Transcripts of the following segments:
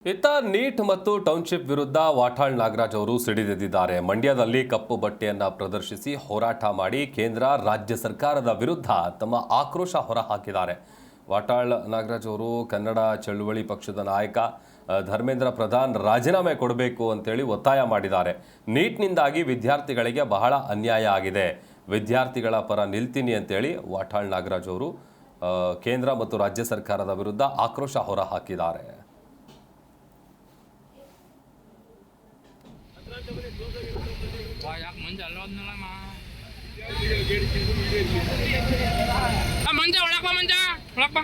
ಇತ್ತ ನೀಟ್ ಮತ್ತು ಟೌನ್ಶಿಪ್ ವಿರುದ್ಧ ವಾಟಾಳ್ ನಾಗರಾಜ್ ಅವರು ಸಿಡಿದೆದ್ದಿದ್ದಾರೆ. ಮಂಡ್ಯದಲ್ಲಿ ಕಪ್ಪು ಬಟ್ಟೆಯನ್ನ ಪ್ರದರ್ಶಿಸಿ ಹೋರಾಟ ಮಾಡಿ ಕೇಂದ್ರ ರಾಜ್ಯ ಸರ್ಕಾರದ ವಿರುದ್ಧ ತಮ್ಮ ಆಕ್ರೋಶ ಹೊರಹಾಕಿದ್ದಾರೆ. ವಾಟಾಳ್ ನಾಗರಾಜ್ ಅವರು ಕನ್ನಡ ಚಳುವಳಿ ಪಕ್ಷದ ನಾಯಕ ಧರ್ಮೇಂದ್ರ ಪ್ರಧಾನ್ ರಾಜೀನಾಮೆ ಕೊಡಬೇಕು ಅಂತೇಳಿ ಒತ್ತಾಯ ಮಾಡಿದ್ದಾರೆ. ನೀಟ್ನಿಂದಾಗಿ ವಿದ್ಯಾರ್ಥಿಗಳಿಗೆ ಬಹಳ ಅನ್ಯಾಯ ಆಗಿದೆ, ವಿದ್ಯಾರ್ಥಿಗಳ ಪರ ನಿಲ್ತೀನಿ ಅಂತೇಳಿ ವಾಟಾಳ್ ನಾಗರಾಜ್ ಅವರು ಕೇಂದ್ರ ಮತ್ತು ರಾಜ್ಯ ಸರ್ಕಾರದ ವಿರುದ್ಧ ಆಕ್ರೋಶ ಹೊರಹಾಕಿದ್ದಾರೆ. ಮಂಜ ಒಳಗ್ ಬಾ, ಮಂಜ ಒಳಗ್ ಬಾ.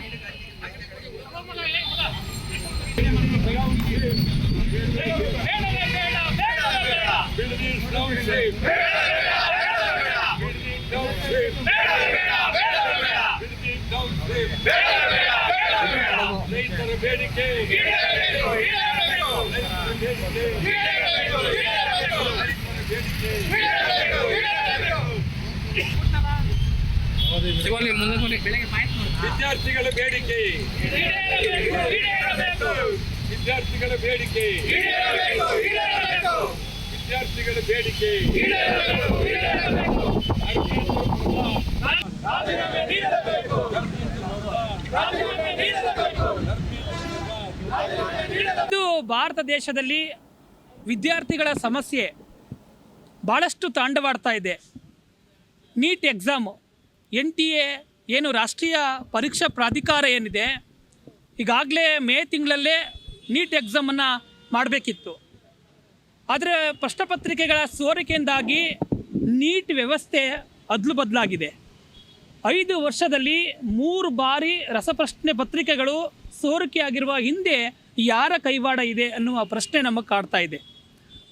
ವಿದ್ಯಾರ್ಥಿಗಳ ಬೇಡಿಕೆ ವಿದ್ಯಾರ್ಥಿಗಳ ಬೇಡಿಕೆ ವಿದ್ಯಾರ್ಥಿಗಳ ಬೇಡಿಕೆ ಇದು ಭಾರತ ದೇಶದಲ್ಲಿ ವಿದ್ಯಾರ್ಥಿಗಳ ಸಮಸ್ಯೆ ಭಾಳಷ್ಟು ತಾಂಡವಾಡ್ತಾ ಇದೆ. ನೀಟ್ ಎಕ್ಸಾಮು NTA ಏನು ರಾಷ್ಟ್ರೀಯ ಪರೀಕ್ಷಾ ಪ್ರಾಧಿಕಾರ ಏನಿದೆ, ಈಗಾಗಲೇ ಮೇ ತಿಂಗಳಲ್ಲೇ ನೀಟ್ ಎಕ್ಸಾಮನ್ನು ಮಾಡಬೇಕಿತ್ತು. ಆದರೆ ಪ್ರಶ್ನಪತ್ರಿಕೆಗಳ ಸೋರಿಕೆಯಿಂದಾಗಿ ನೀಟ್ ವ್ಯವಸ್ಥೆ ಅದ್ಲು ಬದಲಾಗಿದೆ. 5 ವರ್ಷದಲ್ಲಿ 3 ಬಾರಿ ರಸಪ್ರಶ್ನೆ ಪತ್ರಿಕೆಗಳು ಸೋರಿಕೆಯಾಗಿರುವ ಹಿಂದೆ ಯಾರ ಕೈವಾಡ ಇದೆ ಅನ್ನುವ ಪ್ರಶ್ನೆ ನಮಗೆ ಕಾಡ್ತಾ ಇದೆ.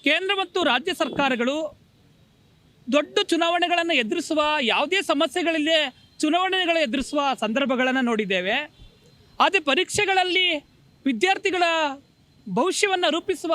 ಕೇಂದ್ರ ಮತ್ತು ರಾಜ್ಯ ಸರ್ಕಾರಗಳು ದೊಡ್ಡ ಚುನಾವಣೆಗಳನ್ನು ಎದುರಿಸುವ, ಯಾವುದೇ ಸಮಸ್ಯೆಗಳಿಲ್ಲದೆ ಚುನಾವಣೆಗಳು ಎದುರಿಸುವ ಸಂದರ್ಭಗಳನ್ನು ನೋಡಿದ್ದೇವೆ. ಆದರೆ ಪರೀಕ್ಷೆಗಳಲ್ಲಿ ವಿದ್ಯಾರ್ಥಿಗಳ ಭವಿಷ್ಯವನ್ನು ರೂಪಿಸುವ